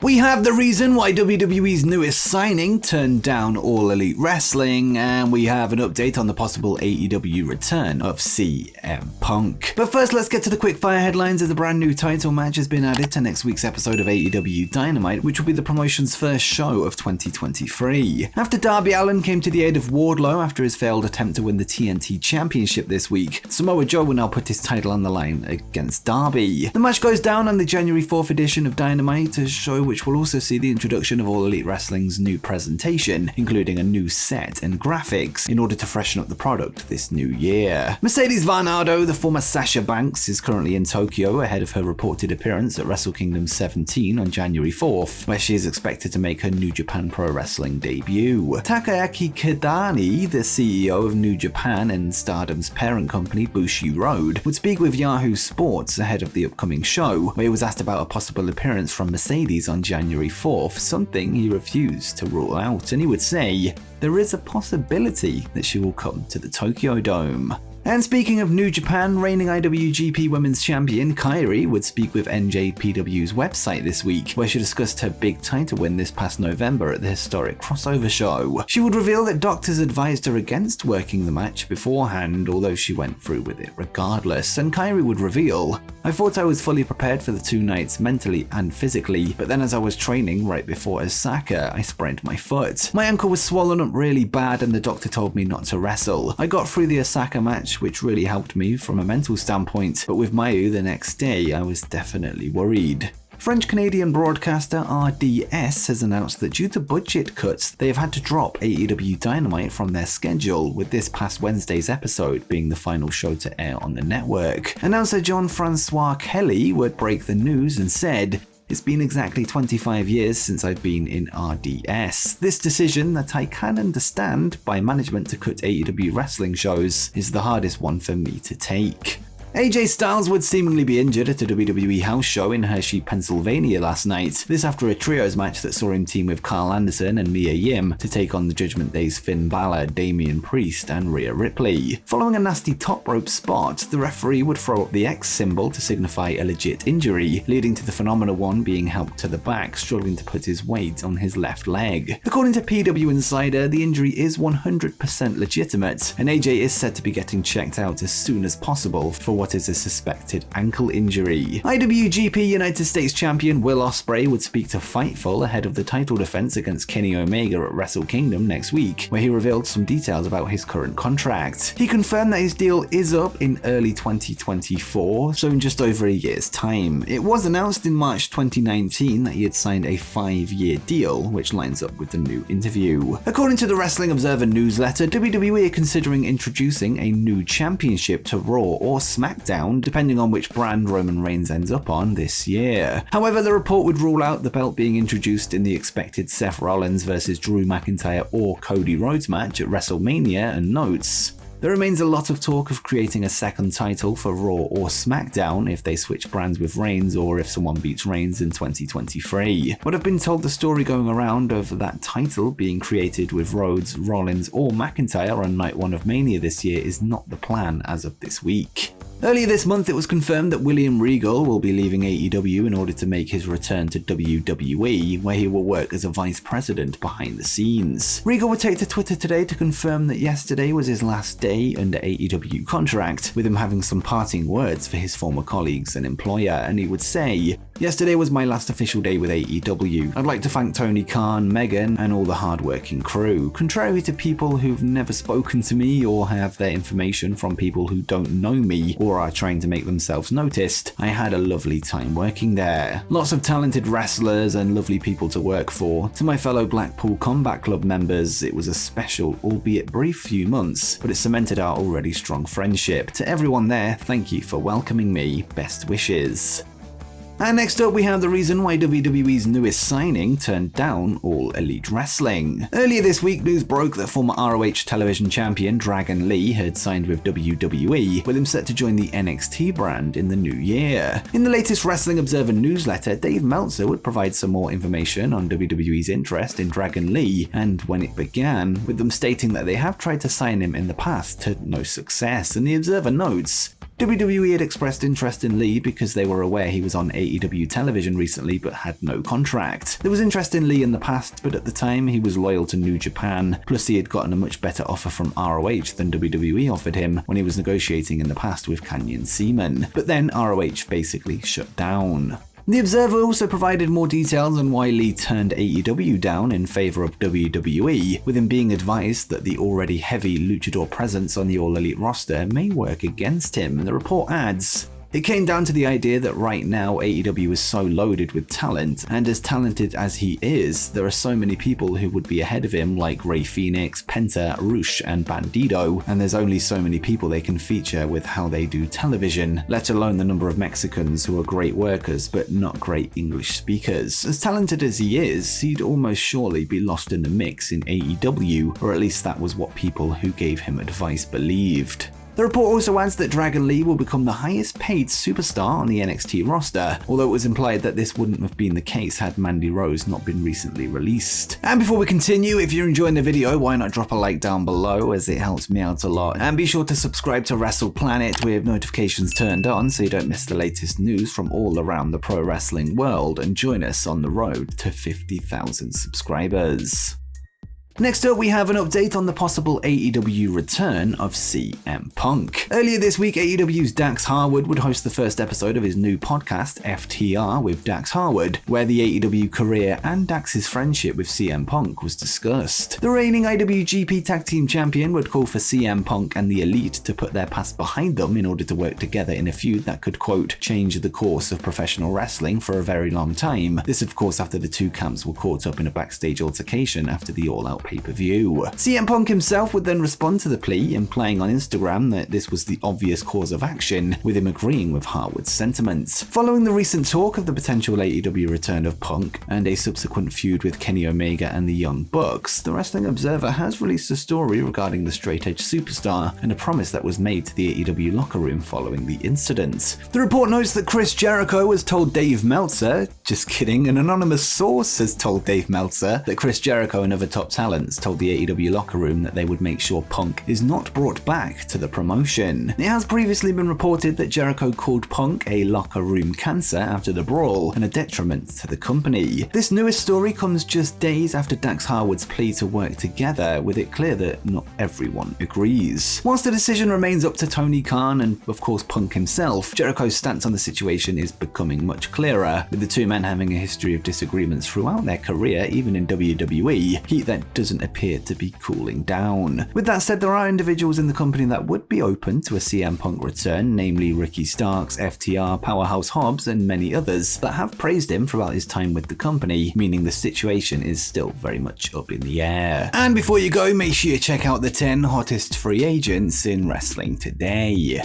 We have the reason why WWE's newest signing turned down All Elite Wrestling, and we have an update on the possible AEW return of CM Punk. But first, let's get to the quickfire headlines as a brand new title match has been added to next week's episode of AEW Dynamite, which will be the promotion's first show of 2023. After Darby Allin came to the aid of Wardlow after his failed attempt to win the TNT Championship this week, Samoa Joe will now put his title on the line against Darby. The match goes down on the January 4th edition of Dynamite, a show which will also see the introduction of All Elite Wrestling's new presentation, including a new set and graphics, in order to freshen up the product this new year. Mercedes Varnado, the former Sasha Banks, is currently in Tokyo ahead of her reported appearance at Wrestle Kingdom 17 on January 4th, where she is expected to make her New Japan Pro Wrestling debut. Takaaki Kidani, the CEO of New Japan and Stardom's parent company Bushi Road, would speak with Yahoo Sports ahead of the upcoming show, where he was asked about a possible appearance from Mercedes on January 4th, something he refused to rule out, and he would say, there is a possibility that she will come to the Tokyo Dome. And speaking of New Japan, reigning IWGP Women's Champion Kairi would speak with NJPW's website this week, where she discussed her big title win this past November at the historic Crossover Show. She would reveal that doctors advised her against working the match beforehand, although she went through with it regardless, and Kairi would reveal, I thought I was fully prepared for the 2 nights mentally and physically, but then as I was training right before Osaka, I sprained my foot. My ankle was swollen up really bad and the doctor told me not to wrestle. I got through the Osaka match, which really helped me from a mental standpoint, but with Mayu the next day, I was definitely worried. French-Canadian broadcaster RDS has announced that due to budget cuts, they have had to drop AEW Dynamite from their schedule, with this past Wednesday's episode being the final show to air on the network. Announcer Jean-Francois Kelly would break the news and said, it's been exactly 25 years since I've been in RDS. This decision that I can understand by management to cut AEW wrestling shows is the hardest one for me to take. AJ Styles would seemingly be injured at a WWE house show in Hershey, Pennsylvania last night. This after a trios match that saw him team with Carl Anderson and Mia Yim to take on the Judgment Day's Finn Balor, Damian Priest, and Rhea Ripley. Following a nasty top rope spot, the referee would throw up the X symbol to signify a legit injury, leading to the Phenomena One being helped to the back, struggling to put his weight on his left leg. According to PW Insider, the injury is 100% legitimate, and AJ is said to be getting checked out as soon as possible for what is a suspected ankle injury. IWGP United States Champion Will Ospreay would speak to Fightful ahead of the title defense against Kenny Omega at Wrestle Kingdom next week, where he revealed some details about his current contract. He confirmed that his deal is up in early 2024, so in just over a year's time. It was announced in March 2019 that he had signed a 5-year deal, which lines up with the new interview. According to the Wrestling Observer newsletter, WWE are considering introducing a new championship to Raw or SmackDown, depending on which brand Roman Reigns ends up on this year. However, the report would rule out the belt being introduced in the expected Seth Rollins versus Drew McIntyre or Cody Rhodes match at WrestleMania, and notes, there remains a lot of talk of creating a second title for Raw or SmackDown if they switch brands with Reigns or if someone beats Reigns in 2023. But I've been told the story going around of that title being created with Rhodes, Rollins or McIntyre on night 1 of Mania this year is not the plan as of this week. Earlier this month, it was confirmed that William Regal will be leaving AEW in order to make his return to WWE, where he will work as a vice president behind the scenes. Regal would take to Twitter today to confirm that yesterday was his last day under AEW contract, with him having some parting words for his former colleagues and employer, and he would say, yesterday was my last official day with AEW. I'd like to thank Tony Khan, Megan, and all the hardworking crew. Contrary to people who've never spoken to me or have their information from people who don't know me or are trying to make themselves noticed, I had a lovely time working there. Lots of talented wrestlers and lovely people to work for. To my fellow Blackpool Combat Club members, it was a special, albeit brief few months, but it cemented our already strong friendship. To everyone there, thank you for welcoming me. Best wishes. And next up, we have the reason why WWE's newest signing turned down All Elite Wrestling. Earlier this week, news broke that former ROH television champion Dragon Lee had signed with WWE, with him set to join the NXT brand in the new year. In the latest Wrestling Observer newsletter, Dave Meltzer would provide some more information on WWE's interest in Dragon Lee and when it began, with them stating that they have tried to sign him in the past to no success, and the Observer notes, WWE had expressed interest in Lee because they were aware he was on AEW television recently but had no contract. There was interest in Lee in the past, but at the time he was loyal to New Japan, plus he had gotten a much better offer from ROH than WWE offered him when he was negotiating in the past with Canyon Ceman. But then ROH basically shut down. The Observer also provided more details on why Lee turned AEW down in favor of WWE, with him being advised that the already heavy luchador presence on the All Elite roster may work against him. The report adds, "It came down to the idea that right now AEW is so loaded with talent, and as talented as he is, there are so many people who would be ahead of him like Rey Fenix, Penta, Rush, and Bandido, and there's only so many people they can feature with how they do television, let alone the number of Mexicans who are great workers but not great English speakers. As talented as he is, he'd almost surely be lost in the mix in AEW, or at least that was what people who gave him advice believed." The report also adds that Dragon Lee will become the highest paid superstar on the NXT roster, although it was implied that this wouldn't have been the case had Mandy Rose not been recently released. And before we continue, if you're enjoying the video, why not drop a like down below, as it helps me out a lot. And be sure to subscribe to Wrestle Planet with notifications turned on so you don't miss the latest news from all around the pro wrestling world, and join us on the road to 50,000 subscribers. Next up, we have an update on the possible AEW return of CM Punk. Earlier this week, AEW's Dax Harwood would host the first episode of his new podcast, FTR with Dax Harwood, where the AEW career and Dax's friendship with CM Punk was discussed. The reigning IWGP Tag Team Champion would call for CM Punk and the Elite to put their past behind them in order to work together in a feud that could, quote, change the course of professional wrestling for a very long time. This, of course, after the two camps were caught up in a backstage altercation after the All Out pay-per-view. CM Punk himself would then respond to the plea, implying on Instagram that this was the obvious course of action, with him agreeing with Harwood's sentiments. Following the recent talk of the potential AEW return of Punk and a subsequent feud with Kenny Omega and the Young Bucks, the Wrestling Observer has released a story regarding the straight-edge superstar and a promise that was made to the AEW locker room following the incident. The report notes that Chris Jericho has told Dave Meltzer, just kidding, an anonymous source has told Dave Meltzer that Chris Jericho and other top talent told the AEW locker room that they would make sure Punk is not brought back to the promotion. It has previously been reported that Jericho called Punk a locker room cancer after the brawl and a detriment to the company. This newest story comes just days after Dax Harwood's plea to work together, with it clear that not everyone agrees. Whilst the decision remains up to Tony Khan and of course Punk himself, Jericho's stance on the situation is becoming much clearer, with the two men having a history of disagreements throughout their career, even in WWE, heat that doesn't appear to be cooling down. With that said, there are individuals in the company that would be open to a CM Punk return, namely Ricky Starks, FTR, Powerhouse Hobbs, and many others, that have praised him throughout his time with the company, meaning the situation is still very much up in the air. And before you go, make sure you check out the 10 hottest free agents in wrestling today.